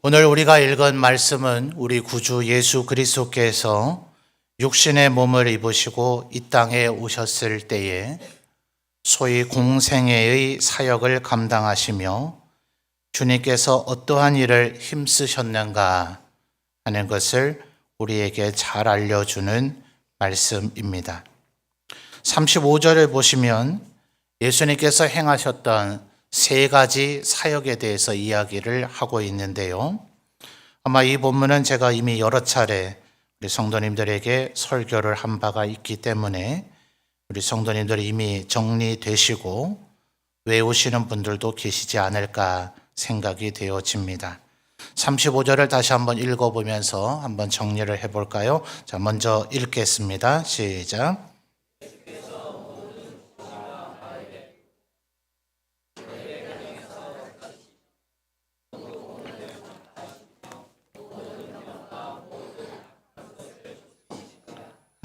오늘 우리가 읽은 말씀은 우리 구주 예수 그리스도께서 육신의 몸을 입으시고 이 땅에 오셨을 때에 소위 공생애의 사역을 감당하시며 주님께서 어떠한 일을 힘쓰셨는가 하는 것을 우리에게 잘 알려주는 말씀입니다. 35절을 보시면 예수님께서 행하셨던 세 가지 사역에 대해서 이야기를 하고 있는데요. 아마 이 본문은 제가 이미 여러 차례 우리 성도님들에게 설교를 한 바가 있기 때문에 우리 성도님들이 이미 정리되시고 외우시는 분들도 계시지 않을까 생각이 되어집니다. 35절을 다시 한번 읽어보면서 한번 정리를 해볼까요? 자, 먼저 읽겠습니다. 시작.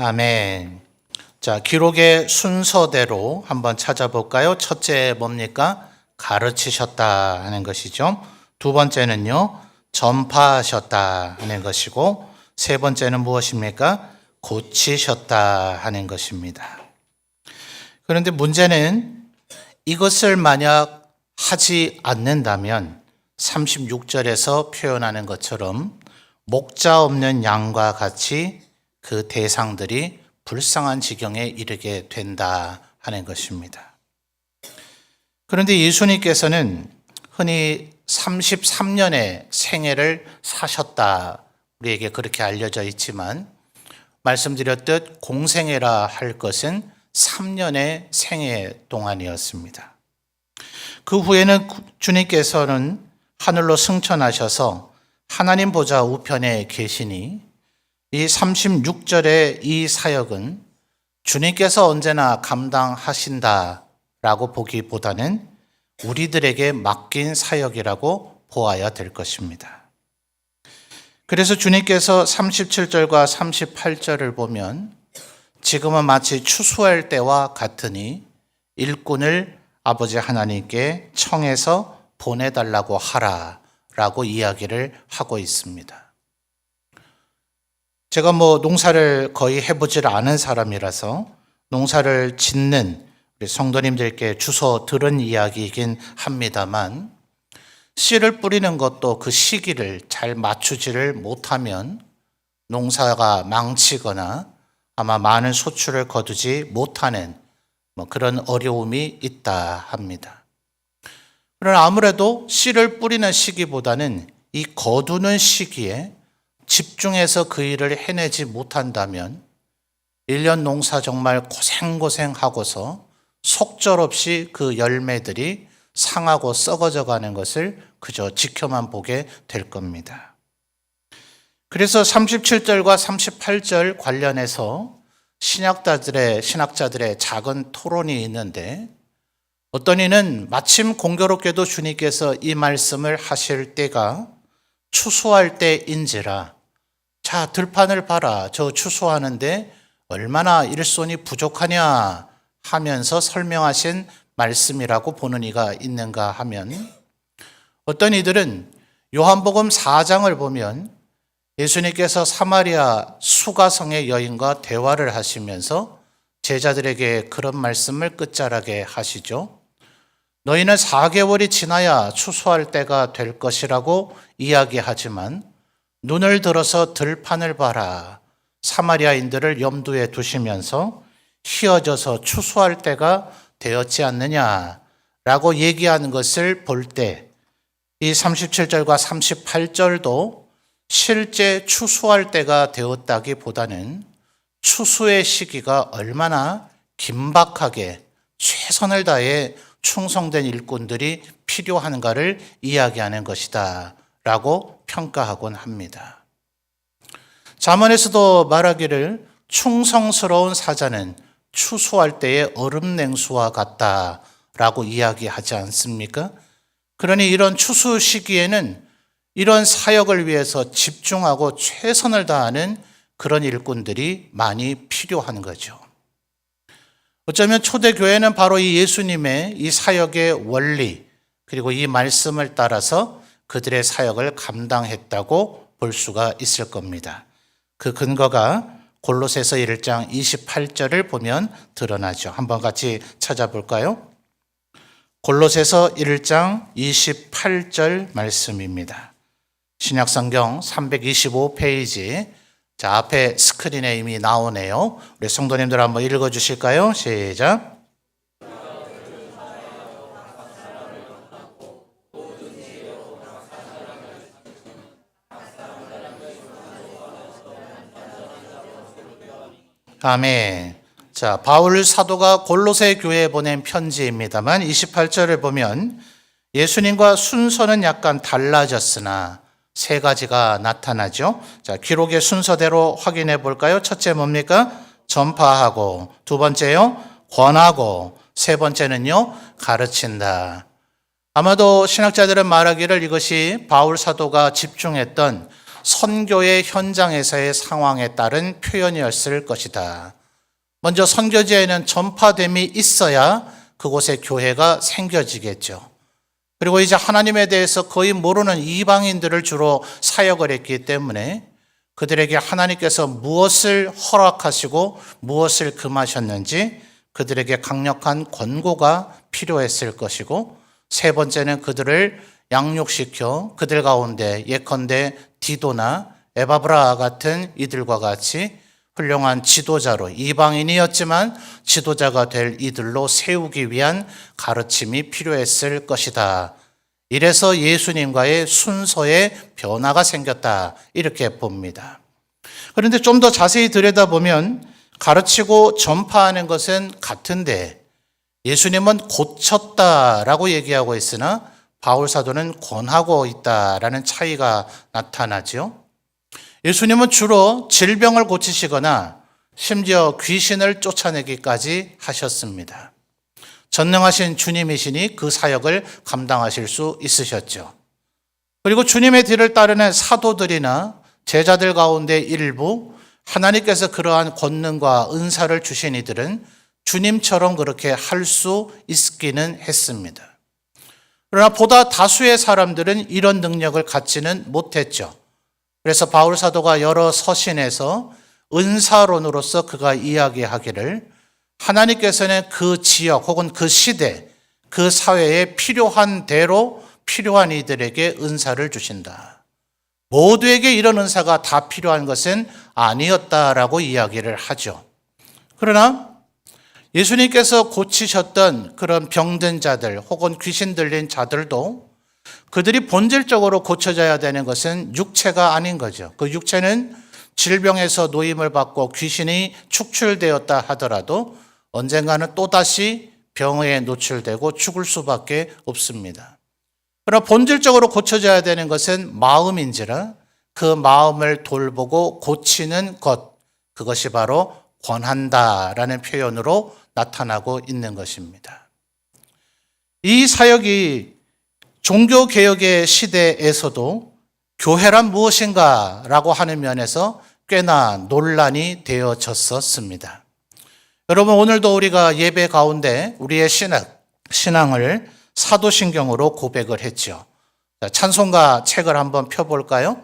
아멘. 자, 기록의 순서대로 한번 찾아볼까요? 첫째 뭡니까? 가르치셨다 하는 것이죠. 두 번째는요, 전파하셨다 하는 것이고, 세 번째는 무엇입니까? 고치셨다 하는 것입니다. 그런데 문제는 이것을 만약 하지 않는다면 36절에서 표현하는 것처럼 목자 없는 양과 같이 그 대상들이 불쌍한 지경에 이르게 된다 하는 것입니다. 그런데 예수님께서는 흔히 33년의 생애를 사셨다, 우리에게 그렇게 알려져 있지만 말씀드렸듯 공생애라 할 것은 3년의 생애 동안이었습니다. 그 후에는 주님께서는 하늘로 승천하셔서 하나님 보좌 우편에 계시니 이 36절의 이 사역은 주님께서 언제나 감당하신다라고 보기보다는 우리들에게 맡긴 사역이라고 보아야 될 것입니다. 그래서 주님께서 37절과 38절을 보면 지금은 마치 추수할 때와 같으니 일꾼을 아버지 하나님께 청해서 보내달라고 하라라고 이야기를 하고 있습니다. 제가 농사를 거의 해보질 않은 사람이라서 농사를 짓는 우리 성도님들께 주워 들은 이야기이긴 합니다만, 씨를 뿌리는 것도 그 시기를 잘 맞추지를 못하면 농사가 망치거나 아마 많은 소출을 거두지 못하는 그런 어려움이 있다 합니다. 그러나 아무래도 씨를 뿌리는 시기보다는 이 거두는 시기에 집중해서 그 일을 해내지 못한다면 1년 농사 정말 고생하고서 속절없이 그 열매들이 상하고 썩어져 가는 것을 그저 지켜만 보게 될 겁니다. 그래서 37절과 38절 관련해서 신학자들의 작은 토론이 있는데, 어떤 이는 마침 공교롭게도 주님께서 이 말씀을 하실 때가 추수할 때인지라, 자, 들판을 봐라, 저 추수하는데 얼마나 일손이 부족하냐 하면서 설명하신 말씀이라고 보는 이가 있는가 하면, 어떤 이들은 요한복음 4장을 보면 예수님께서 사마리아 수가성의 여인과 대화를 하시면서 제자들에게 그런 말씀을 끝자락에 하시죠. 너희는 4개월이 지나야 추수할 때가 될 것이라고 이야기하지만 눈을 들어서 들판을 봐라, 사마리아인들을 염두에 두시면서 휘어져서 추수할 때가 되었지 않느냐라고 얘기하는 것을 볼 때 이 37절과 38절도 실제 추수할 때가 되었다기보다는 추수의 시기가 얼마나 긴박하게 최선을 다해 충성된 일꾼들이 필요한가를 이야기하는 것이다 라고 평가하곤 합니다. 잠언에서도 말하기를 충성스러운 사자는 추수할 때의 얼음 냉수와 같다 라고 이야기하지 않습니까? 그러니 이런 추수 시기에는 이런 사역을 위해서 집중하고 최선을 다하는 그런 일꾼들이 많이 필요한 거죠. 어쩌면 초대교회는 바로 이 예수님의 이 사역의 원리, 그리고 이 말씀을 따라서 그들의 사역을 감당했다고 볼 수가 있을 겁니다. 그 근거가 골로새서 1장 28절을 보면 드러나죠. 한번 같이 찾아볼까요? 골로새서 1장 28절 말씀입니다. 신약성경 325페이지. 자, 앞에 스크린에 이미 나오네요. 우리 성도님들 한번 읽어주실까요? 시작. 아멘. 자, 바울 사도가 골로새 교회에 보낸 편지입니다만 28절을 보면 예수님과 순서는 약간 달라졌으나 세 가지가 나타나죠. 자, 기록의 순서대로 확인해 볼까요? 첫째 뭡니까? 전파하고, 두 번째요, 권하고, 세 번째는요, 가르친다. 아마도 신학자들은 말하기를 이것이 바울 사도가 집중했던 선교의 현장에서의 상황에 따른 표현이었을 것이다. 먼저 선교지에는 전파됨이 있어야 그곳에 교회가 생겨지겠죠. 그리고 이제 하나님에 대해서 거의 모르는 이방인들을 주로 사역을 했기 때문에 그들에게 하나님께서 무엇을 허락하시고 무엇을 금하셨는지 그들에게 강력한 권고가 필요했을 것이고, 세 번째는 그들을 양육시켜 그들 가운데 예컨대 디도나 에바브라 같은 이들과 같이 훌륭한 지도자로, 이방인이었지만 지도자가 될 이들로 세우기 위한 가르침이 필요했을 것이다. 이래서 예수님과의 순서의 변화가 생겼다, 이렇게 봅니다. 그런데 좀 더 자세히 들여다보면 가르치고 전파하는 것은 같은데 예수님은 고쳤다라고 얘기하고 있으나 바울 사도는 권하고 있다라는 차이가 나타나죠. 예수님은 주로 질병을 고치시거나 심지어 귀신을 쫓아내기까지 하셨습니다. 전능하신 주님이시니 그 사역을 감당하실 수 있으셨죠. 그리고 주님의 뒤를 따르는 사도들이나 제자들 가운데 일부, 하나님께서 그러한 권능과 은사를 주신 이들은 주님처럼 그렇게 할 수 있기는 했습니다. 그러나 보다 다수의 사람들은 이런 능력을 갖지는 못했죠. 그래서 바울 사도가 여러 서신에서 은사론으로서 그가 이야기하기를 하나님께서는 그 지역 혹은 그 시대, 그 사회에 필요한 대로 필요한 이들에게 은사를 주신다. 모두에게 이런 은사가 다 필요한 것은 아니었다라고 이야기를 하죠. 그러나 예수님께서 고치셨던 그런 병든 자들 혹은 귀신 들린 자들도 그들이 본질적으로 고쳐져야 되는 것은 육체가 아닌 거죠. 그 육체는 질병에서 노임을 받고 귀신이 축출되었다 하더라도 언젠가는 또다시 병에 노출되고 죽을 수밖에 없습니다. 그러나 본질적으로 고쳐져야 되는 것은 마음인지라 그 마음을 돌보고 고치는 것, 그것이 바로 권한다라는 표현으로 나타나고 있는 것입니다. 이 사역이 종교개혁의 시대에서도 교회란 무엇인가 라고 하는 면에서 꽤나 논란이 되어졌었습니다. 여러분, 오늘도 우리가 예배 가운데 우리의 신앙을 사도신경으로 고백을 했죠. 찬송가 책을 한번 펴볼까요?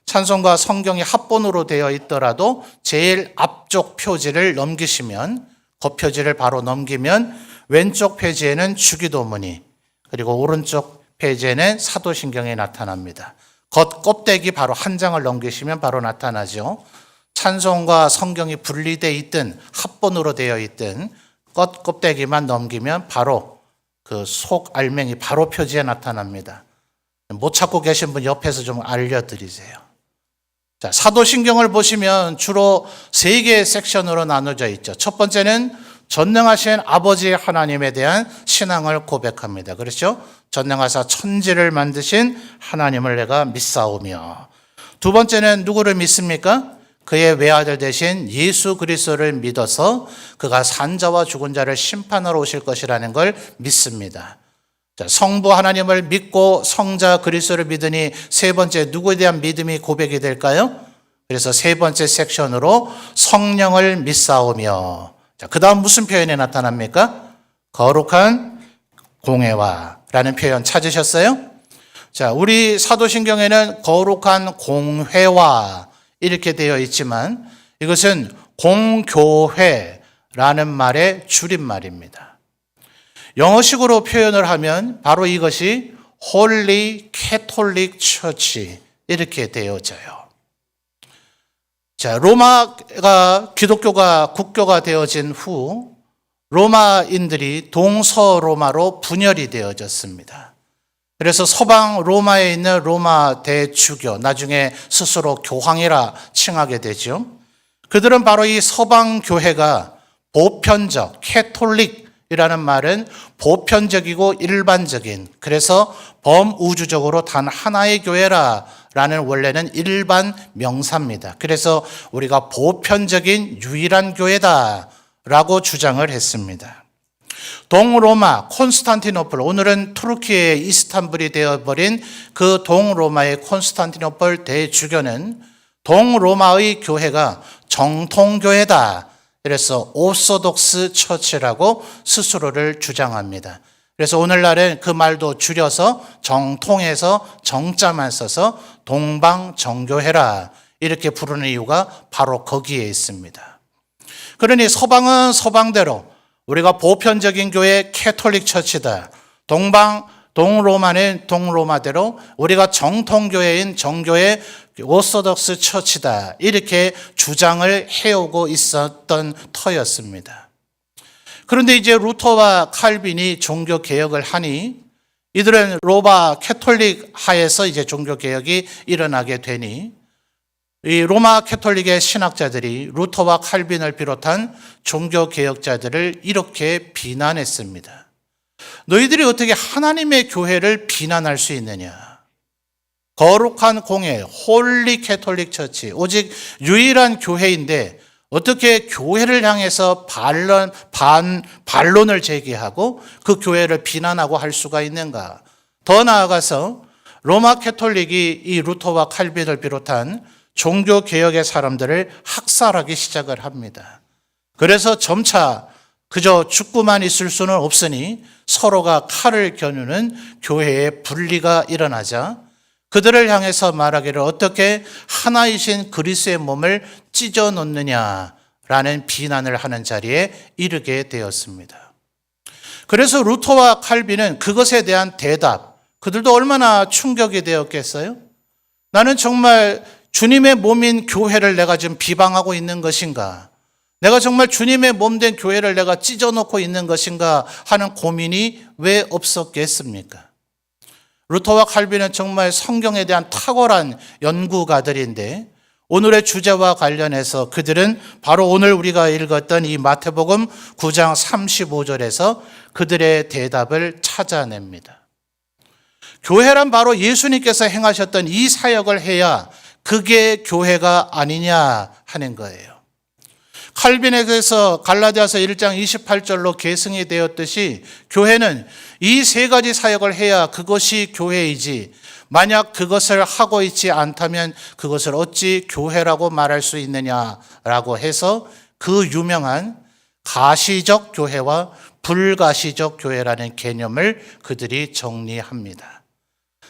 찬송가 성경이 합본으로 되어 있더라도 제일 앞쪽 표지를 넘기시면, 겉표지를 바로 넘기면 왼쪽 페이지에는 주기도문이, 그리고 오른쪽 페이지에는 사도신경이 나타납니다. 겉 껍데기 바로 한 장을 넘기시면 바로 나타나죠. 찬송과 성경이 분리되어 있든 합본으로 되어 있든 겉 껍데기만 넘기면 바로 그 속 알맹이 바로 표지에 나타납니다. 못 찾고 계신 분 옆에서 좀 알려드리세요. 자, 사도신경을 보시면 주로 세 개의 섹션으로 나눠져 있죠. 첫 번째는 전능하신 아버지 하나님에 대한 신앙을 고백합니다. 그렇죠? 전능하사 천지를 만드신 하나님을 내가 믿사오며. 두 번째는 누구를 믿습니까? 그의 외아들 되신 예수 그리스도를 믿어서 그가 산자와 죽은 자를 심판하러 오실 것이라는 걸 믿습니다. 자, 성부 하나님을 믿고 성자 그리스도를 믿으니 세 번째 누구에 대한 믿음이 고백이 될까요? 그래서 세 번째 섹션으로 성령을 믿사오며. 자, 그 다음 무슨 표현이 나타납니까? 거룩한 공회와 라는 표현 찾으셨어요? 자, 우리 사도신경에는 거룩한 공회와 이렇게 되어 있지만 이것은 공교회라는 말의 줄임말입니다. 영어식으로 표현을 하면 바로 이것이 Holy Catholic Church 이렇게 되어져요. 자, 로마가 기독교가 국교가 되어진 후 로마인들이 동서로마로 분열이 되어졌습니다. 그래서 서방 로마에 있는 로마 대주교, 나중에 스스로 교황이라 칭하게 되죠. 그들은 바로 이 서방 교회가 보편적, 캐톨릭이라는 말은 보편적이고 일반적인, 그래서 범우주적으로 단 하나의 교회라는 원래는 일반 명사입니다. 그래서 우리가 보편적인 유일한 교회다라고 주장을 했습니다. 동로마, 콘스탄티노플, 오늘은 투르키의 이스탄불이 되어버린 그 동로마의 콘스탄티노플 대주교는 동로마의 교회가 정통교회다. 그래서 오소독스 처치라고 스스로를 주장합니다. 그래서 오늘날은 그 말도 줄여서 정통에서 정자만 써서 동방정교회라 이렇게 부르는 이유가 바로 거기에 있습니다. 그러니 서방은 서방대로 우리가 보편적인 교회 캐톨릭 처치다. 동로마는 동로마대로 우리가 정통교회인 정교회 오소독스 처치다. 이렇게 주장을 해오고 있었던 터였습니다. 그런데 이제 루터와 칼빈이 종교 개혁을 하니 이들은 로마 캐톨릭 하에서 이제 종교 개혁이 일어나게 되니 이 로마 캐톨릭의 신학자들이 루터와 칼빈을 비롯한 종교 개혁자들을 이렇게 비난했습니다. 너희들이 어떻게 하나님의 교회를 비난할 수 있느냐? 거룩한 공회, 홀리 캐톨릭 처치, 오직 유일한 교회인데 어떻게 교회를 향해서 반론을 제기하고 그 교회를 비난하고 할 수가 있는가? 더 나아가서 로마 캐톨릭이 이 루터와 칼빈을 비롯한 종교 개혁의 사람들을 학살하기 시작을 합니다. 그래서 점차 그저 죽고만 있을 수는 없으니 서로가 칼을 겨누는 교회의 분리가 일어나자 그들을 향해서 말하기를 어떻게 하나이신 그리스도의 몸을 찢어 놓느냐라는 비난을 하는 자리에 이르게 되었습니다. 그래서 루터와 칼빈은 그것에 대한 대답, 그들도 얼마나 충격이 되었겠어요? 나는 정말 주님의 몸인 교회를 내가 지금 비방하고 있는 것인가? 내가 정말 주님의 몸된 교회를 내가 찢어놓고 있는 것인가 하는 고민이 왜 없었겠습니까? 루터와 칼빈은 정말 성경에 대한 탁월한 연구가들인데 오늘의 주제와 관련해서 그들은 바로 오늘 우리가 읽었던 이 마태복음 9장 35절에서 그들의 대답을 찾아냅니다. 교회란 바로 예수님께서 행하셨던 이 사역을 해야 그게 교회가 아니냐 하는 거예요. 칼빈에게서 갈라디아서 1장 28절로 계승이 되었듯이 교회는 이 세 가지 사역을 해야 그것이 교회이지 만약 그것을 하고 있지 않다면 그것을 어찌 교회라고 말할 수 있느냐라고 해서 그 유명한 가시적 교회와 불가시적 교회라는 개념을 그들이 정리합니다.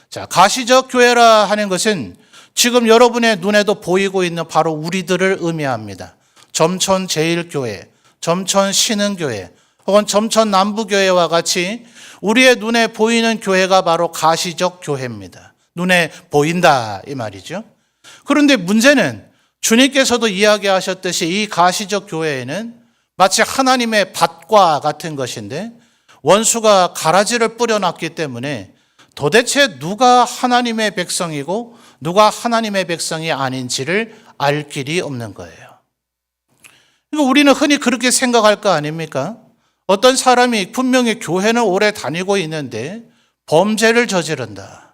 자, 가시적 교회라 하는 것은 지금 여러분의 눈에도 보이고 있는 바로 우리들을 의미합니다. 점천 제일교회, 점천 신흥교회, 혹은 점천 남부교회와 같이 우리의 눈에 보이는 교회가 바로 가시적 교회입니다. 눈에 보인다 이 말이죠. 그런데 문제는 주님께서도 이야기하셨듯이 이 가시적 교회에는 마치 하나님의 밭과 같은 것인데 원수가 가라지를 뿌려놨기 때문에 도대체 누가 하나님의 백성이고 누가 하나님의 백성이 아닌지를 알 길이 없는 거예요. 그러니까 우리는 흔히 그렇게 생각할 거 아닙니까? 어떤 사람이 분명히 교회는 오래 다니고 있는데 범죄를 저지른다.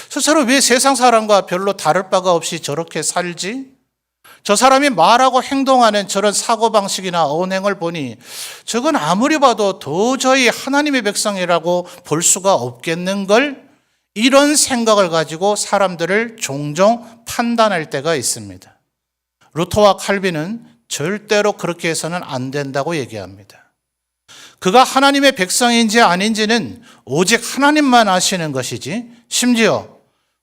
저 사람 왜 세상 사람과 별로 다를 바가 없이 저렇게 살지? 저 사람이 말하고 행동하는 저런 사고방식이나 언행을 보니 저건 아무리 봐도 도저히 하나님의 백성이라고 볼 수가 없겠는걸? 이런 생각을 가지고 사람들을 종종 판단할 때가 있습니다. 루터와 칼빈은 절대로 그렇게 해서는 안 된다고 얘기합니다. 그가 하나님의 백성인지 아닌지는 오직 하나님만 아시는 것이지, 심지어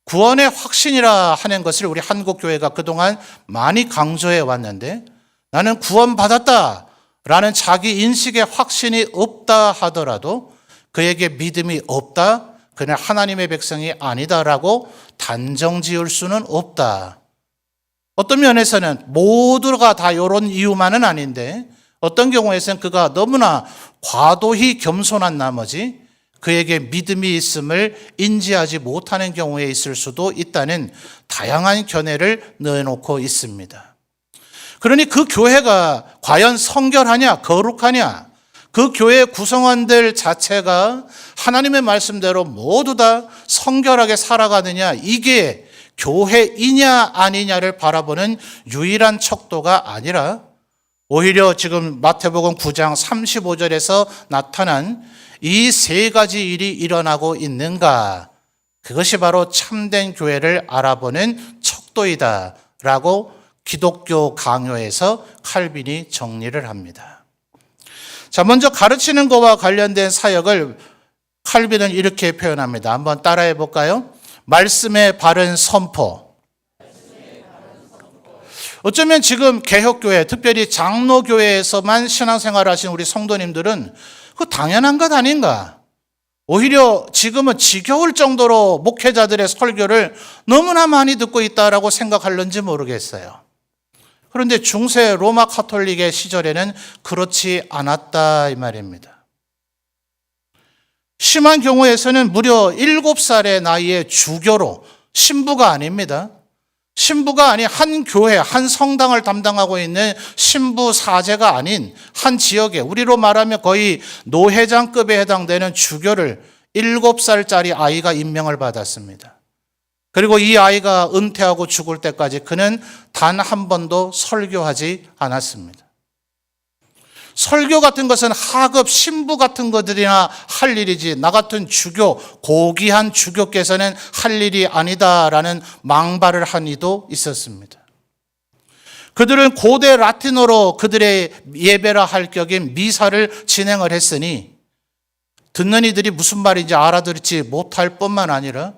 구원의 확신이라 하는 것을 우리 한국교회가 그동안 많이 강조해 왔는데, 나는 구원받았다라는 자기 인식의 확신이 없다 하더라도 그에게 믿음이 없다, 그는 하나님의 백성이 아니다라고 단정 지을 수는 없다. 어떤 면에서는 모두가 다 이런 이유만은 아닌데, 어떤 경우에서는 그가 너무나 과도히 겸손한 나머지 그에게 믿음이 있음을 인지하지 못하는 경우에 있을 수도 있다는 다양한 견해를 내놓고 있습니다. 그러니 그 교회가 과연 성결하냐, 거룩하냐, 그 교회 구성원들 자체가 하나님의 말씀대로 모두 다 성결하게 살아가느냐, 이게 교회이냐 아니냐를 바라보는 유일한 척도가 아니라, 오히려 지금 마태복음 9장 35절에서 나타난 이 세 가지 일이 일어나고 있는가, 그것이 바로 참된 교회를 알아보는 척도이다라고 기독교 강요에서 칼빈이 정리를 합니다. 자, 먼저 가르치는 것과 관련된 사역을 칼빈은 이렇게 표현합니다. 한번 따라해 볼까요? 말씀의 바른 선포. 어쩌면 지금 개혁교회, 특별히 장로교회에서만 신앙생활을 하신 우리 성도님들은 그 당연한 것 아닌가? 오히려 지금은 지겨울 정도로 목회자들의 설교를 너무나 많이 듣고 있다라고 생각할는지 모르겠어요. 그런데 중세 로마 카톨릭의 시절에는 그렇지 않았다 이 말입니다. 심한 경우에서는 무려 7살의 나이에 주교로, 신부가 아닙니다. 신부가 아닌 한 교회, 한 성당을 담당하고 있는 신부 사제가 아닌 한 지역에, 우리로 말하면 거의 노회장급에 해당되는 주교를 7살짜리 아이가 임명을 받았습니다. 그리고 이 아이가 은퇴하고 죽을 때까지 그는 단 한 번도 설교하지 않았습니다. 설교 같은 것은 하급 신부 같은 것들이나 할 일이지, 나 같은 주교, 고귀한 주교께서는 할 일이 아니다라는 망발을 한 이도 있었습니다. 그들은 고대 라틴어로 그들의 예배라 할 격인 미사를 진행을 했으니 듣는 이들이 무슨 말인지 알아듣지 못할 뿐만 아니라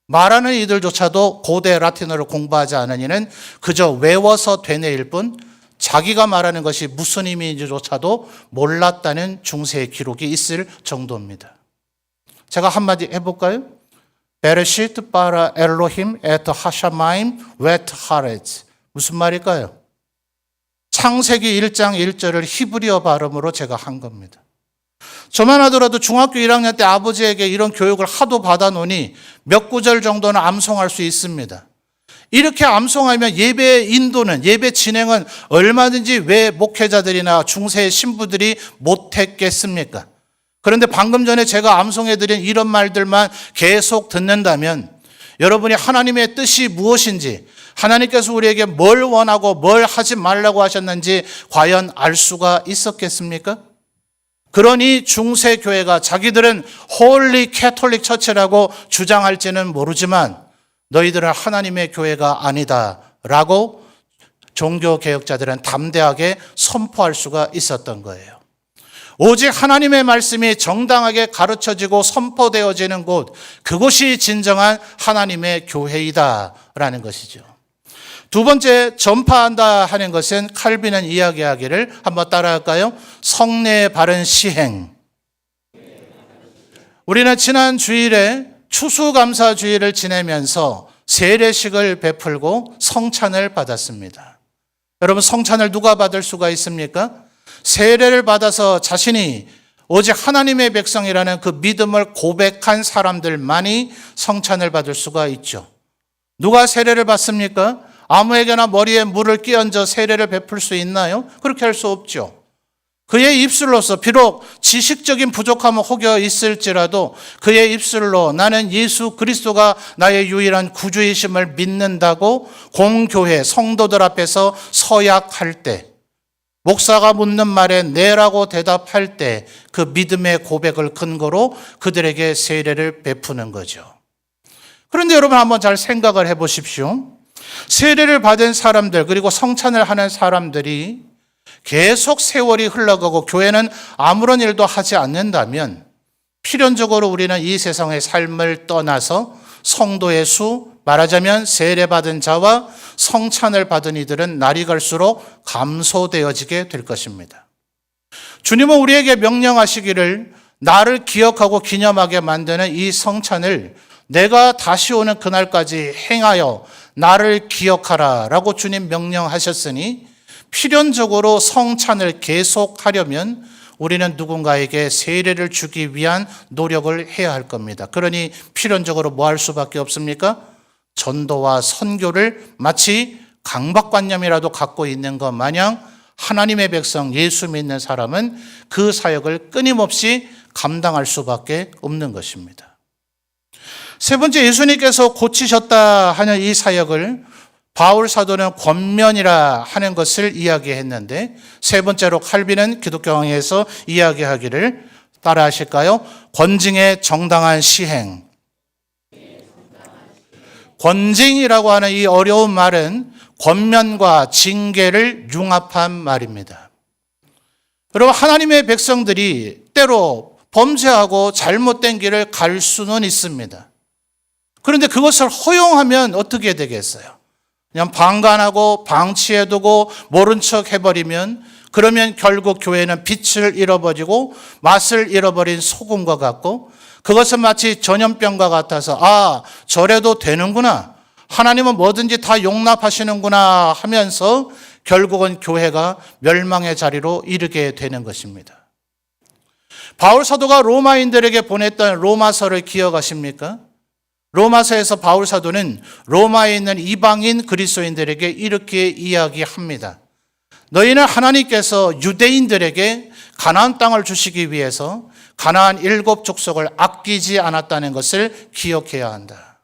말하는 이들조차도 고대 라틴어를 공부하지 않은 이는 그저 외워서 되뇌일 뿐 자기가 말하는 것이 무슨 의미인지조차도 몰랐다는 중세의 기록이 있을 정도입니다. 제가 한마디 해볼까요? 베르시트 바라 엘로힘 에트 하샤마임 웨트 하레즈. 무슨 말일까요? 창세기 1장 1절을 히브리어 발음으로 제가 한 겁니다. 저만 하더라도 중학교 1학년 때 아버지에게 이런 교육을 하도 받아놓으니 몇 구절 정도는 암송할 수 있습니다. 이렇게 암송하면 예배 인도는, 예배 진행은 얼마든지 왜 목회자들이나 중세의 신부들이 못했겠습니까? 그런데 방금 전에 제가 암송해드린 이런 말들만 계속 듣는다면 여러분이 하나님의 뜻이 무엇인지, 하나님께서 우리에게 뭘 원하고 뭘 하지 말라고 하셨는지 과연 알 수가 있었겠습니까? 그러니 중세 교회가 자기들은 홀리 캐톨릭 처치라고 주장할지는 모르지만 너희들은 하나님의 교회가 아니다라고 종교개혁자들은 담대하게 선포할 수가 있었던 거예요. 오직 하나님의 말씀이 정당하게 가르쳐지고 선포되어지는 곳, 그곳이 진정한 하나님의 교회이다라는 것이죠. 두 번째, 전파한다 하는 것은 칼빈은 이야기하기를 한번 따라할까요? 성례의 바른 시행. 우리는 지난 주일에 추수감사주일을 지내면서 세례식을 베풀고 성찬을 받았습니다. 여러분, 성찬을 누가 받을 수가 있습니까? 세례를 받아서 자신이 오직 하나님의 백성이라는 그 믿음을 고백한 사람들만이 성찬을 받을 수가 있죠. 누가 세례를 받습니까? 아무에게나 머리에 물을 끼얹어 세례를 베풀 수 있나요? 그렇게 할 수 없죠. 그의 입술로서 비록 지식적인 부족함은 혹여 있을지라도 그의 입술로 나는 예수 그리스도가 나의 유일한 구주이심을 믿는다고 공교회 성도들 앞에서 서약할 때, 목사가 묻는 말에 네라고 대답할 때 그 믿음의 고백을 근거로 그들에게 세례를 베푸는 거죠. 그런데 여러분 한번 잘 생각을 해보십시오. 세례를 받은 사람들, 그리고 성찬을 하는 사람들이 계속 세월이 흘러가고 교회는 아무런 일도 하지 않는다면 필연적으로 우리는 이 세상의 삶을 떠나서 성도의 수, 말하자면 세례받은 자와 성찬을 받은 이들은 날이 갈수록 감소되어지게 될 것입니다. 주님은 우리에게 명령하시기를 나를 기억하고 기념하게 만드는 이 성찬을 내가 다시 오는 그날까지 행하여 나를 기억하라 라고 주님 명령하셨으니 필연적으로 성찬을 계속하려면 우리는 누군가에게 세례를 주기 위한 노력을 해야 할 겁니다. 그러니 필연적으로 뭐 할 수밖에 없습니까? 전도와 선교를 마치 강박관념이라도 갖고 있는 것 마냥 하나님의 백성 예수 믿는 사람은 그 사역을 끊임없이 감당할 수밖에 없는 것입니다. 세 번째, 예수님께서 고치셨다 하는 이 사역을 바울 사도는 권면이라 하는 것을 이야기했는데, 세 번째로 칼빈은 기독교왕에서 이야기하기를 따라 하실까요? 권징의 정당한 시행. 권징이라고 하는 이 어려운 말은 권면과 징계를 융합한 말입니다. 여러분, 하나님의 백성들이 때로 범죄하고 잘못된 길을 갈 수는 있습니다. 그런데 그것을 허용하면 어떻게 되겠어요? 그냥 방관하고 방치해두고 모른 척 해버리면, 그러면 결국 교회는 빛을 잃어버리고 맛을 잃어버린 소금과 같고, 그것은 마치 전염병과 같아서 저래도 되는구나, 하나님은 뭐든지 다 용납하시는구나 하면서 결국은 교회가 멸망의 자리로 이르게 되는 것입니다. 바울 사도가 로마인들에게 보냈던 로마서를 기억하십니까? 로마서에서 바울 사도는 로마에 있는 이방인 그리스도인들에게 이렇게 이야기합니다. 너희는 하나님께서 유대인들에게 가나안 땅을 주시기 위해서 가나안 7 족속을 아끼지 않았다는 것을 기억해야 한다.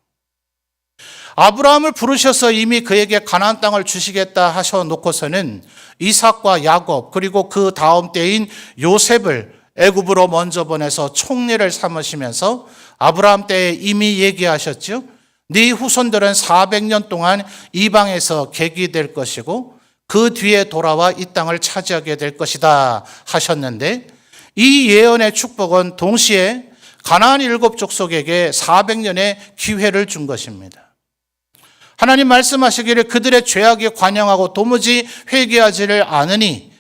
아브라함을 부르셔서 이미 그에게 가나안 땅을 주시겠다 하셔놓고서는 이삭과 야곱, 그리고 그 다음 때인 요셉을 애굽으로 먼저 보내서 총리를 삼으시면서 아브라함 때에 이미 얘기하셨죠. 네 후손들은 400년 동안 이방에서 객이 것이고 그 뒤에 돌아와 이 땅을 차지하게 될 것이다 하셨는데, 이 예언의 축복은 동시에 가나안 7 족속에게 400년의 기회를 준 것입니다. 하나님 말씀하시기를 그들의 죄악에 관영하고 도무지 회개하지를 않으니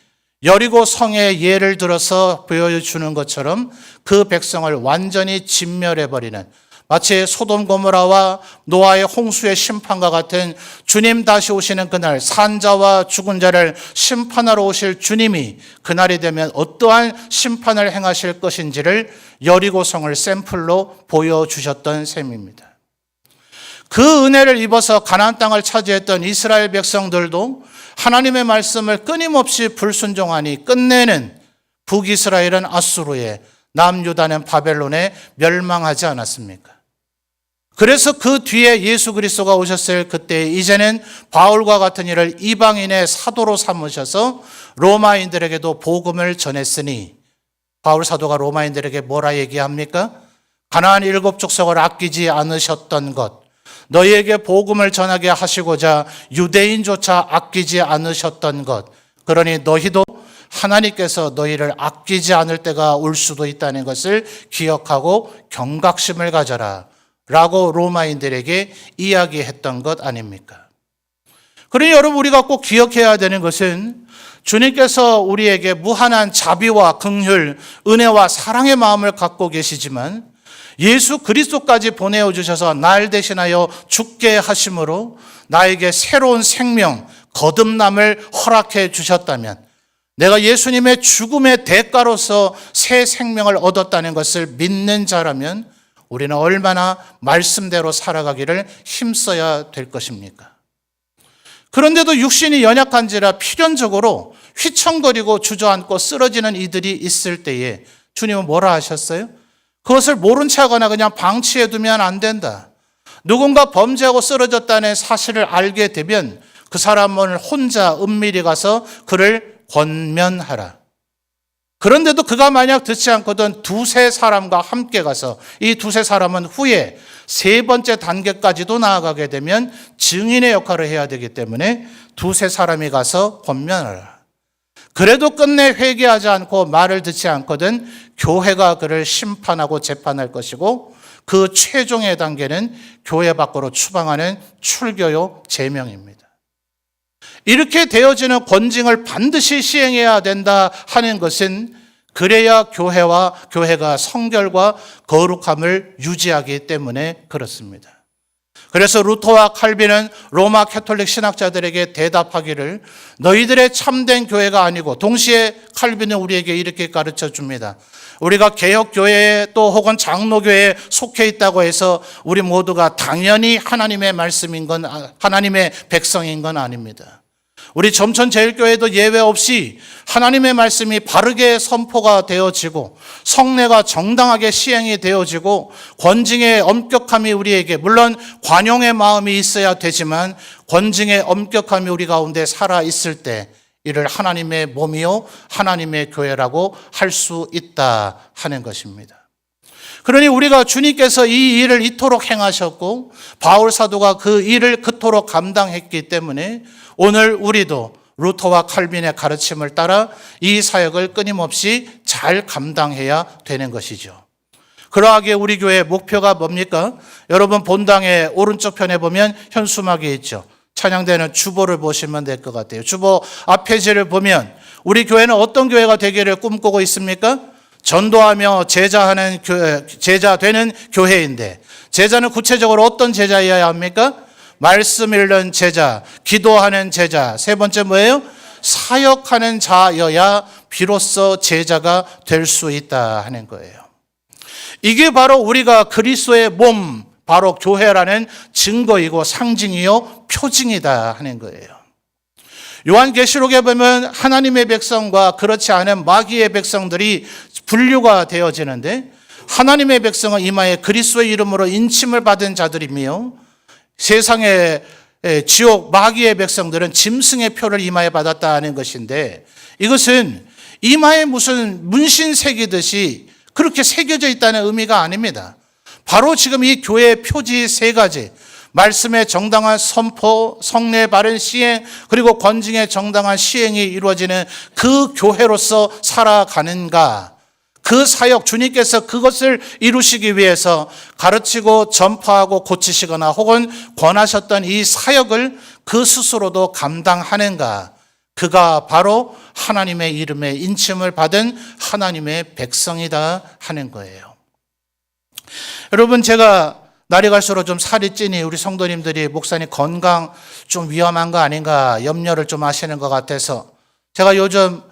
여리고 성의 예를 들어서 보여주는 것처럼 그 백성을 완전히 진멸해버리는, 마치 소돔 고모라와 노아의 홍수의 심판과 같은 주님 다시 오시는 그날, 산자와 죽은 자를 심판하러 오실 주님이 그날이 되면 어떠한 심판을 행하실 것인지를 여리고성을 샘플로 보여주셨던 셈입니다. 그 은혜를 입어서 가나안 땅을 차지했던 이스라엘 백성들도 하나님의 말씀을 끊임없이 불순종하니 끝내는 북이스라엘은 아수르에, 남유다는 바벨론에 멸망하지 않았습니까? 그래서 그 뒤에 예수 그리스도가 오셨을 그때 이제는 바울과 같은 이를 이방인의 사도로 삼으셔서 로마인들에게도 복음을 전했으니, 바울 사도가 로마인들에게 뭐라 얘기합니까? 가나안 7 족속을 아끼지 않으셨던 것, 너희에게 복음을 전하게 하시고자 유대인조차 아끼지 않으셨던 것, 그러니 너희도 하나님께서 너희를 아끼지 않을 때가 올 수도 있다는 것을 기억하고 경각심을 가져라 라고 로마인들에게 이야기했던 것 아닙니까? 그러니 여러분, 우리가 꼭 기억해야 되는 것은 주님께서 우리에게 무한한 자비와 긍휼, 은혜와 사랑의 마음을 갖고 계시지만 예수 그리스도까지 보내어 주셔서 날 대신하여 죽게 하심으로 나에게 새로운 생명, 거듭남을 허락해 주셨다면, 내가 예수님의 죽음의 대가로서 새 생명을 얻었다는 것을 믿는 자라면 우리는 얼마나 말씀대로 살아가기를 힘써야 될 것입니까? 그런데도 육신이 연약한지라 필연적으로 휘청거리고 주저앉고 쓰러지는 이들이 있을 때에 주님은 뭐라 하셨어요? 그것을 모른 채 하거나 그냥 방치해두면 안 된다. 누군가 범죄하고 쓰러졌다는 사실을 알게 되면 그 사람을 혼자 은밀히 가서 그를 권면하라. 그런데도 그가 만약 듣지 않거든 2-3 사람과 함께 가서 이 2-3 사람은 후에 3번째 단계까지도 나아가게 되면 증인의 역할을 해야 되기 때문에 2-3 사람이 가서 권면하라. 그래도 끝내 회개하지 않고 말을 듣지 않거든 교회가 그를 심판하고 재판할 것이고 그 최종의 단계는 교회 밖으로 추방하는 출교요 제명입니다. 이렇게 되어지는 권징을 반드시 시행해야 된다 하는 것은 그래야 교회가 성결과 거룩함을 유지하기 때문에 그렇습니다. 그래서 루터와 칼빈은 로마 캐톨릭 신학자들에게 대답하기를 너희들의 참된 교회가 아니고, 동시에 칼빈은 우리에게 이렇게 가르쳐 줍니다. 우리가 개혁교회에 또 혹은 장로교회에 속해 있다고 해서 우리 모두가 당연히 하나님의 말씀인 건, 하나님의 백성인 건 아닙니다. 우리 점천제일교회도 예외 없이 하나님의 말씀이 바르게 선포가 되어지고 성례가 정당하게 시행이 되어지고 권징의 엄격함이 우리에게, 물론 관용의 마음이 있어야 되지만 권징의 엄격함이 우리 가운데 살아있을 때 이를 하나님의 몸이요 하나님의 교회라고 할 수 있다 하는 것입니다. 그러니 우리가 주님께서 이 일을 이토록 행하셨고 바울 사도가 그 일을 그토록 감당했기 때문에 오늘 우리도 루터와 칼빈의 가르침을 따라 이 사역을 끊임없이 잘 감당해야 되는 것이죠. 그러하기에 우리 교회의 목표가 뭡니까? 여러분 본당의 오른쪽 편에 보면 현수막이 있죠. 찬양대는 주보를 보시면 될 것 같아요. 주보 앞페이지를 보면 우리 교회는 어떤 교회가 되기를 꿈꾸고 있습니까? 전도하며 제자 되는 교회인데, 제자는 구체적으로 어떤 제자여야 합니까? 말씀 읽는 제자, 기도하는 제자, 세 번째 뭐예요? 사역하는 자여야 비로소 제자가 될 수 있다 하는 거예요. 이게 바로 우리가 그리스도의 몸, 바로 교회라는 증거이고 상징이요 표징이다 하는 거예요. 요한계시록에 보면 하나님의 백성과 그렇지 않은 마귀의 백성들이 분류가 되어지는데, 하나님의 백성은 이마에 그리스도의 이름으로 인침을 받은 자들이며 세상의 지옥 마귀의 백성들은 짐승의 표를 이마에 받았다는 것인데, 이것은 이마에 무슨 문신 새기듯이 그렇게 새겨져 있다는 의미가 아닙니다. 바로 지금 이 교회의 표지 세 가지, 말씀의 정당한 선포, 성례의 바른 시행, 그리고 권징의 정당한 시행이 이루어지는 그 교회로서 살아가는가, 그 사역, 주님께서 그것을 이루시기 위해서 가르치고 전파하고 고치시거나 혹은 권하셨던 이 사역을 그 스스로도 감당하는가, 그가 바로 하나님의 이름에 인침을 받은 하나님의 백성이다 하는 거예요. 여러분, 제가 날이 갈수록 좀 살이 찌니 우리 성도님들이 목사님 건강 좀 위험한 거 아닌가 염려를 좀 하시는 것 같아서 제가 요즘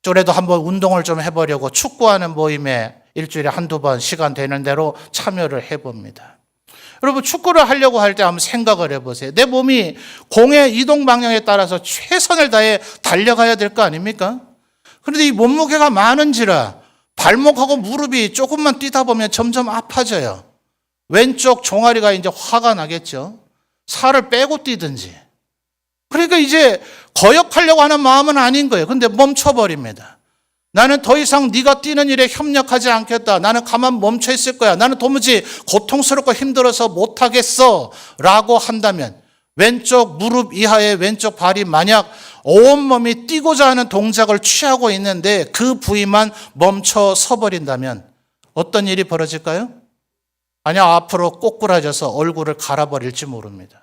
그래도 한번 운동을 좀 해보려고 축구하는 모임에 일주일에 한두 번 시간 되는 대로 참여를 해봅니다. 여러분, 축구를 하려고 할 때 한번 생각을 해보세요. 내 몸이 공의 이동 방향에 따라서 최선을 다해 달려가야 될 거 아닙니까? 그런데 이 몸무게가 많은지라 발목하고 무릎이 조금만 뛰다 보면 점점 아파져요. 왼쪽 종아리가 이제 화가 나겠죠. 살을 빼고 뛰든지. 그러니까 이제 거역하려고 하는 마음은 아닌 거예요. 근데 멈춰버립니다. 나는 더 이상 네가 뛰는 일에 협력하지 않겠다. 나는 가만 멈춰 있을 거야. 나는 도무지 고통스럽고 힘들어서 못하겠어 라고 한다면, 왼쪽 무릎 이하의 왼쪽 발이 만약 온몸이 뛰고자 하는 동작을 취하고 있는데 그 부위만 멈춰 서버린다면 어떤 일이 벌어질까요? 아니, 앞으로 꼬꾸라져서 얼굴을 갈아버릴지 모릅니다.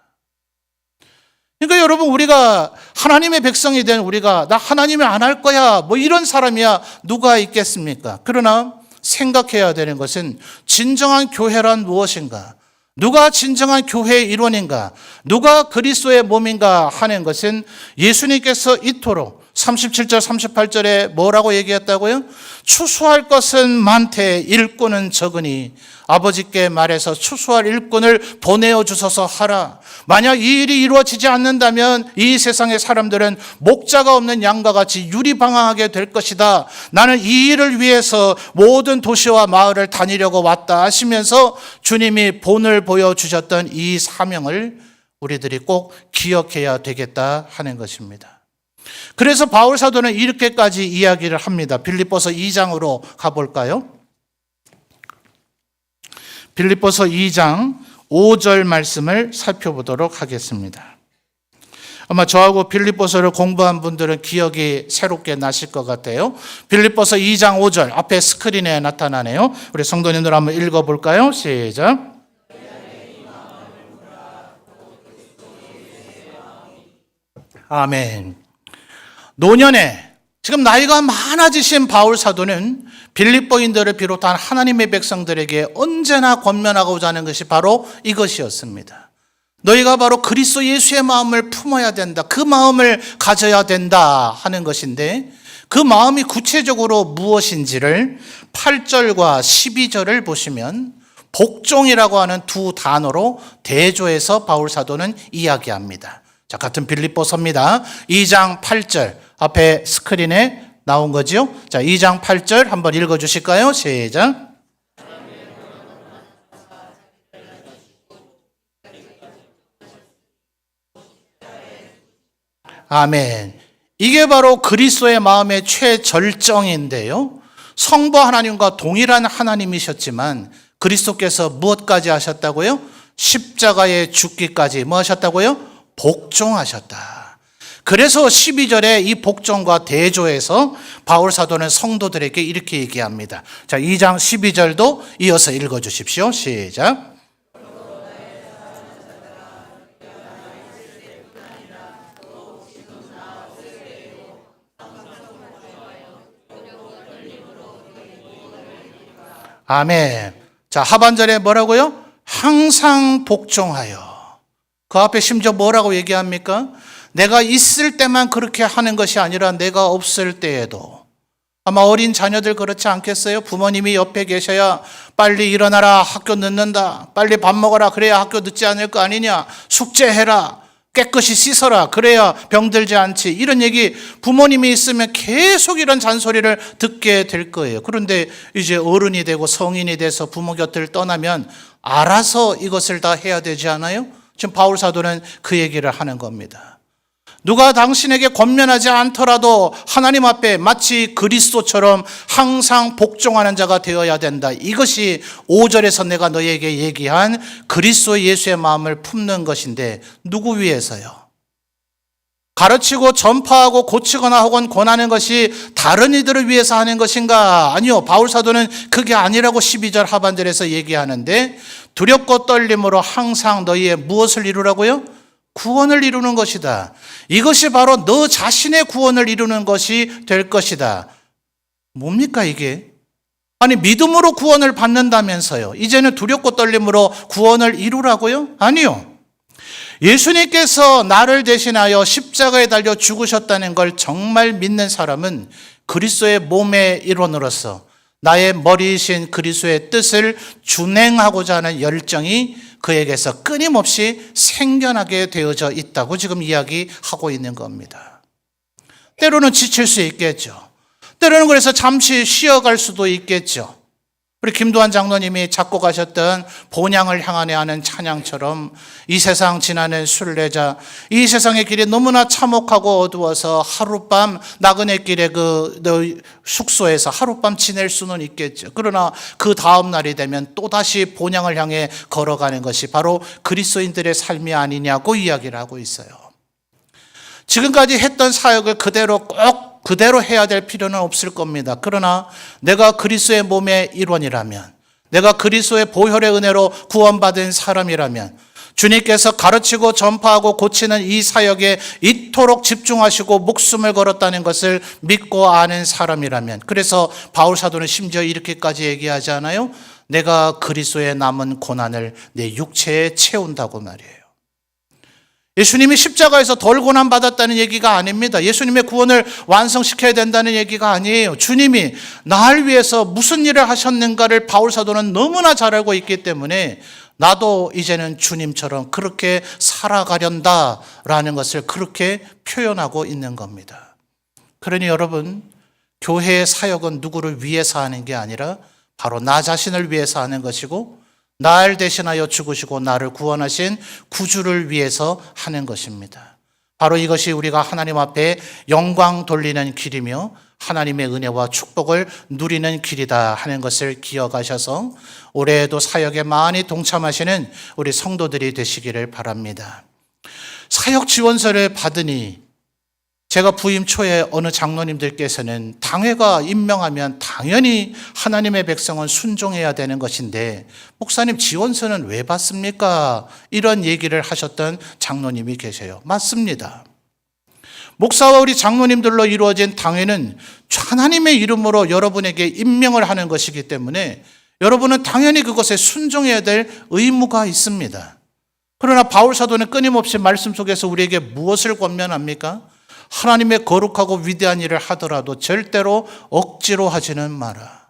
그러니까 여러분, 우리가 하나님의 백성이 된 우리가 나 하나님이 안 할 거야 뭐 이런 사람이야 누가 있겠습니까? 그러나 생각해야 되는 것은 진정한 교회란 무엇인가? 누가 진정한 교회의 일원인가? 누가 그리스도의 몸인가 하는 것은 예수님께서 이토록 37절 38절에 뭐라고 얘기했다고요? 추수할 것은 많되 일꾼은 적으니 아버지께 말해서 추수할 일꾼을 보내어 주소서 하라. 만약 이 일이 이루어지지 않는다면 이 세상의 사람들은 목자가 없는 양과 같이 유리방황하게 될 것이다. 나는 이 일을 위해서 모든 도시와 마을을 다니려고 왔다 하시면서 주님이 본을 보여주셨던 이 사명을 우리들이 꼭 기억해야 되겠다 하는 것입니다. 그래서 바울 사도는 이렇게까지 이야기를 합니다. 빌립보서 2장으로 가볼까요? 빌립보서 2장 5절 말씀을 살펴보도록 하겠습니다. 아마 저하고 빌립보서를 공부한 분들은 기억이 새롭게 나실 것 같아요. 빌립보서 2장 5절 앞에 스크린에 나타나네요. 우리 성도님들 한번 읽어볼까요? 시작. 아멘. 노년에 지금 나이가 많아지신 바울 사도는 빌립보인들을 비롯한 하나님의 백성들에게 언제나 권면하고자 하는 것이 바로 이것이었습니다. 너희가 바로 그리스도 예수의 마음을 품어야 된다. 그 마음을 가져야 된다 하는 것인데 그 마음이 구체적으로 무엇인지를 8절과 12절을 보시면 복종이라고 하는 두 단어로 대조해서 바울 사도는 이야기합니다. 자, 같은 빌립보서입니다. 2장 8절 앞에 스크린에 나온 거죠. 자, 2장 8절 한번 읽어 주실까요? 시작. 아멘. 이게 바로 그리스도의 마음의 최절정인데요. 성부 하나님과 동일한 하나님이셨지만 그리스도께서 무엇까지 하셨다고요? 십자가에 죽기까지 뭐 하셨다고요? 복종하셨다. 그래서 12절에 이 복종과 대조해서 바울 사도는 성도들에게 이렇게 얘기합니다. 자, 2장 12절도 이어서 읽어 주십시오. 시작. 아멘. 자, 하반절에 뭐라고요? 항상 복종하여. 그 앞에 심지어 뭐라고 얘기합니까? 내가 있을 때만 그렇게 하는 것이 아니라 내가 없을 때에도. 아마 어린 자녀들 그렇지 않겠어요? 부모님이 옆에 계셔야 빨리 일어나라, 학교 늦는다. 빨리 밥 먹어라, 그래야 학교 늦지 않을 거 아니냐. 숙제해라, 깨끗이 씻어라, 그래야 병들지 않지. 이런 얘기 부모님이 있으면 계속 이런 잔소리를 듣게 될 거예요. 그런데 이제 어른이 되고 성인이 돼서 부모 곁을 떠나면 알아서 이것을 다 해야 되지 않아요? 지금 바울 사도는 그 얘기를 하는 겁니다. 누가 당신에게 권면하지 않더라도 하나님 앞에 마치 그리스도처럼 항상 복종하는 자가 되어야 된다. 이것이 5절에서 내가 너에게 얘기한 그리스도 예수의 마음을 품는 것인데 누구 위해서요? 가르치고 전파하고 고치거나 혹은 권하는 것이 다른 이들을 위해서 하는 것인가? 아니요. 바울 사도는 그게 아니라고 12절 하반절에서 얘기하는데 두렵고 떨림으로 항상 너희의 무엇을 이루라고요? 구원을 이루는 것이다. 이것이 바로 너 자신의 구원을 이루는 것이 될 것이다. 뭡니까 이게? 아니 믿음으로 구원을 받는다면서요. 이제는 두렵고 떨림으로 구원을 이루라고요? 아니요. 예수님께서 나를 대신하여 십자가에 달려 죽으셨다는 걸 정말 믿는 사람은 그리스도의 몸의 일원으로서 나의 머리이신 그리스도의 뜻을 준행하고자 하는 열정이 그에게서 끊임없이 생겨나게 되어져 있다고 지금 이야기하고 있는 겁니다. 때로는 지칠 수 있겠죠. 때로는 그래서 잠시 쉬어갈 수도 있겠죠. 우리 김도환 장로님이 작곡하셨던 본향을 향하네 하는 찬양처럼 이 세상 지나는 순례자, 이 세상의 길이 너무나 참혹하고 어두워서 하룻밤 나그네 길에 그 숙소에서 하룻밤 지낼 수는 있겠죠. 그러나 그 다음 날이 되면 또다시 본향을 향해 걸어가는 것이 바로 그리스도인들의 삶이 아니냐고 이야기를 하고 있어요. 지금까지 했던 사역을 그대로 해야 될 필요는 없을 겁니다. 그러나 내가 그리스도의 몸의 일원이라면, 내가 그리스도의 보혈의 은혜로 구원받은 사람이라면, 주님께서 가르치고 전파하고 고치는 이 사역에 이토록 집중하시고 목숨을 걸었다는 것을 믿고 아는 사람이라면, 그래서 바울 사도는 심지어 이렇게까지 얘기하지 않아요? 내가 그리스도의 남은 고난을 내 육체에 채운다고 말이에요. 예수님이 십자가에서 덜 고난받았다는 얘기가 아닙니다. 예수님의 구원을 완성시켜야 된다는 얘기가 아니에요. 주님이 나를 위해서 무슨 일을 하셨는가를 바울 사도는 너무나 잘 알고 있기 때문에 나도 이제는 주님처럼 그렇게 살아가련다라는 것을 그렇게 표현하고 있는 겁니다. 그러니 여러분, 교회의 사역은 누구를 위해서 하는 게 아니라 바로 나 자신을 위해서 하는 것이고 날 대신하여 죽으시고 나를 구원하신 구주를 위해서 하는 것입니다. 바로 이것이 우리가 하나님 앞에 영광 돌리는 길이며 하나님의 은혜와 축복을 누리는 길이다 하는 것을 기억하셔서 올해에도 사역에 많이 동참하시는 우리 성도들이 되시기를 바랍니다. 사역 지원서를 받으니 제가 부임 초에 어느 장로님들께서는 당회가 임명하면 당연히 하나님의 백성은 순종해야 되는 것인데 목사님 지원서는 왜 받습니까? 이런 얘기를 하셨던 장로님이 계세요. 맞습니다. 목사와 우리 장로님들로 이루어진 당회는 하나님의 이름으로 여러분에게 임명을 하는 것이기 때문에 여러분은 당연히 그것에 순종해야 될 의무가 있습니다. 그러나 바울 사도는 끊임없이 말씀 속에서 우리에게 무엇을 권면합니까? 하나님의 거룩하고 위대한 일을 하더라도 절대로 억지로 하지는 마라.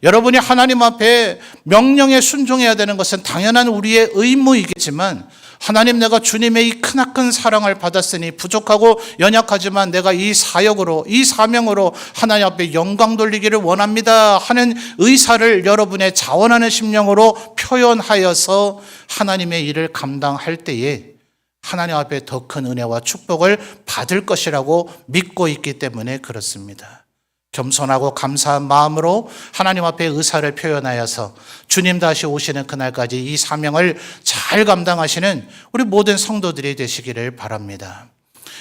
여러분이 하나님 앞에 명령에 순종해야 되는 것은 당연한 우리의 의무이겠지만 하나님, 내가 주님의 이 크나큰 사랑을 받았으니 부족하고 연약하지만 내가 이 사역으로, 이 사명으로 하나님 앞에 영광 돌리기를 원합니다 하는 의사를 여러분의 자원하는 심령으로 표현하여서 하나님의 일을 감당할 때에 하나님 앞에 더 큰 은혜와 축복을 받을 것이라고 믿고 있기 때문에 그렇습니다. 겸손하고 감사한 마음으로 하나님 앞에 의사를 표현하여서 주님 다시 오시는 그날까지 이 사명을 잘 감당하시는 우리 모든 성도들이 되시기를 바랍니다.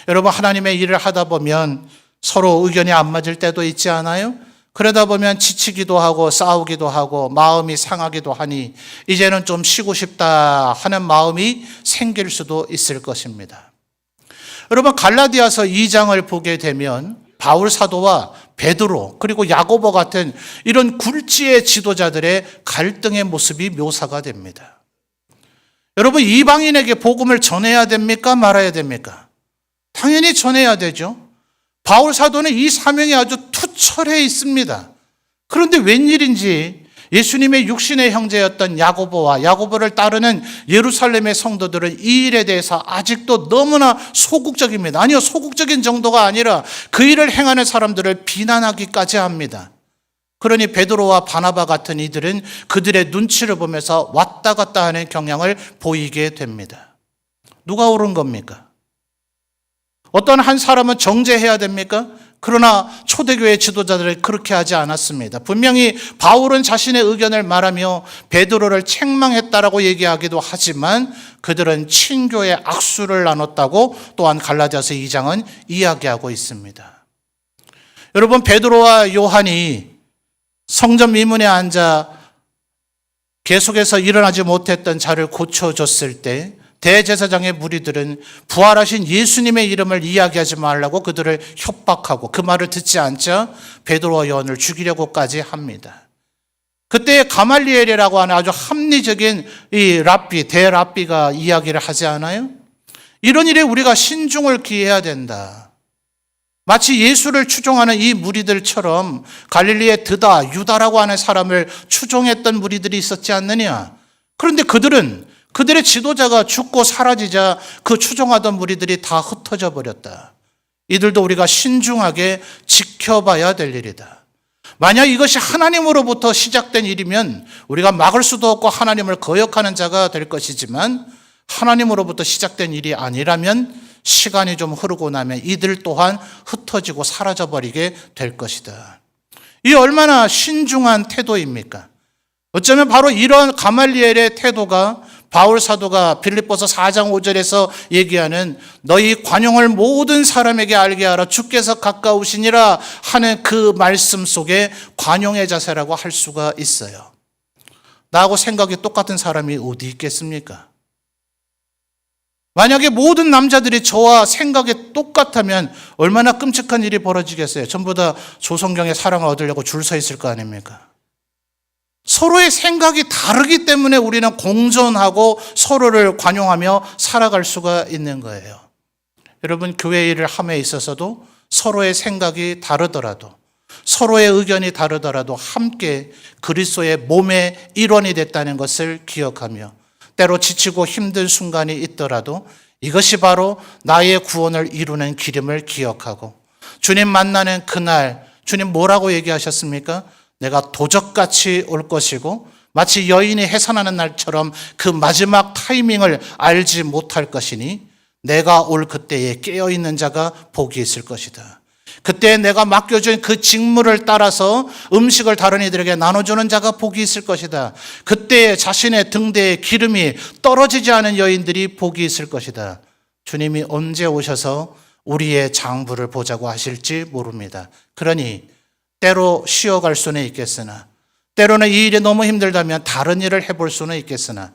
여러분, 하나님의 일을 하다 보면 서로 의견이 안 맞을 때도 있지 않아요? 그러다 보면 지치기도 하고 싸우기도 하고 마음이 상하기도 하니 이제는 좀 쉬고 싶다 하는 마음이 생길 수도 있을 것입니다. 여러분, 갈라디아서 2장을 보게 되면 바울 사도와 베드로 그리고 야고보 같은 이런 굴지의 지도자들의 갈등의 모습이 묘사가 됩니다. 여러분, 이방인에게 복음을 전해야 됩니까? 말아야 됩니까? 당연히 전해야 되죠. 바울 사도는 이 사명이 아주 투철해 있습니다. 그런데 웬일인지 예수님의 육신의 형제였던 야고보와 야고보를 따르는 예루살렘의 성도들은 이 일에 대해서 아직도 너무나 소극적입니다. 아니요, 소극적인 정도가 아니라 그 일을 행하는 사람들을 비난하기까지 합니다. 그러니 베드로와 바나바 같은 이들은 그들의 눈치를 보면서 왔다 갔다 하는 경향을 보이게 됩니다. 누가 옳은 겁니까? 어떤 한 사람은 정죄해야 됩니까? 그러나 초대교회 지도자들은 그렇게 하지 않았습니다. 분명히 바울은 자신의 의견을 말하며 베드로를 책망했다라고 얘기하기도 하지만 그들은 친교의 악수를 나눴다고 또한 갈라디아서 2장은 이야기하고 있습니다. 여러분, 베드로와 요한이 성전 미문에 앉아 계속해서 일어나지 못했던 자를 고쳐줬을 때 대제사장의 무리들은 부활하신 예수님의 이름을 이야기하지 말라고 그들을 협박하고 그 말을 듣지 않자 베드로와 요한을 죽이려고까지 합니다. 그때 가말리엘이라고 하는 아주 합리적인 이 랍비, 대랍비가 이야기를 하지 않아요? 이런 일에 우리가 신중을 기해야 된다. 마치 예수를 추종하는 이 무리들처럼 갈릴리의 드다, 유다라고 하는 사람을 추종했던 무리들이 있었지 않느냐? 그런데 그들의 지도자가 죽고 사라지자 그 추종하던 무리들이 다 흩어져 버렸다. 이들도 우리가 신중하게 지켜봐야 될 일이다. 만약 이것이 하나님으로부터 시작된 일이면 우리가 막을 수도 없고 하나님을 거역하는 자가 될 것이지만 하나님으로부터 시작된 일이 아니라면 시간이 좀 흐르고 나면 이들 또한 흩어지고 사라져버리게 될 것이다. 이 얼마나 신중한 태도입니까? 어쩌면 바로 이런 가말리엘의 태도가 바울 사도가 빌립보서 4장 5절에서 얘기하는 너희 관용을 모든 사람에게 알게 하라 주께서 가까우시니라 하는 그 말씀 속에 관용의 자세라고 할 수가 있어요. 나하고 생각이 똑같은 사람이 어디 있겠습니까? 만약에 모든 남자들이 저와 생각이 똑같다면 얼마나 끔찍한 일이 벌어지겠어요. 전부 다 조성경의 사랑을 얻으려고 줄 서 있을 거 아닙니까? 서로의 생각이 다르기 때문에 우리는 공존하고 서로를 관용하며 살아갈 수가 있는 거예요. 여러분, 교회 일을 함에 있어서도 서로의 생각이 다르더라도 서로의 의견이 다르더라도 함께 그리스도의 몸의 일원이 됐다는 것을 기억하며 때로 지치고 힘든 순간이 있더라도 이것이 바로 나의 구원을 이루는 길임을 기억하고 주님 만나는 그날 주님 뭐라고 얘기하셨습니까? 내가 도적같이 올 것이고 마치 여인이 해산하는 날처럼 그 마지막 타이밍을 알지 못할 것이니 내가 올 그때에 깨어있는 자가 복이 있을 것이다. 그때 내가 맡겨준 그 직무를 따라서 음식을 다른 이들에게 나눠주는 자가 복이 있을 것이다. 그때 자신의 등대에 기름이 떨어지지 않은 여인들이 복이 있을 것이다. 주님이 언제 오셔서 우리의 장부를 보자고 하실지 모릅니다. 그러니 때로 쉬어갈 수는 있겠으나, 때로는 이 일이 너무 힘들다면 다른 일을 해볼 수는 있겠으나,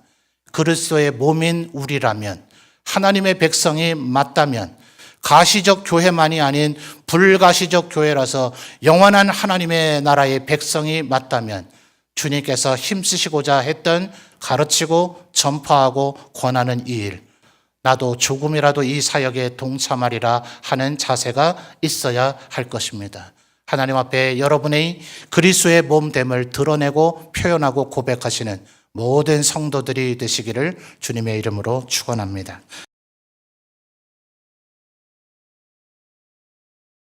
그리스도의 몸인 우리라면, 하나님의 백성이 맞다면, 가시적 교회만이 아닌 불가시적 교회라서 영원한 하나님의 나라의 백성이 맞다면, 주님께서 힘쓰시고자 했던 가르치고 전파하고 권하는 이 일, 나도 조금이라도 이 사역에 동참하리라 하는 자세가 있어야 할 것입니다. 하나님 앞에 여러분의 그리스도의 몸됨을 드러내고 표현하고 고백하시는 모든 성도들이 되시기를 주님의 이름으로 축원합니다.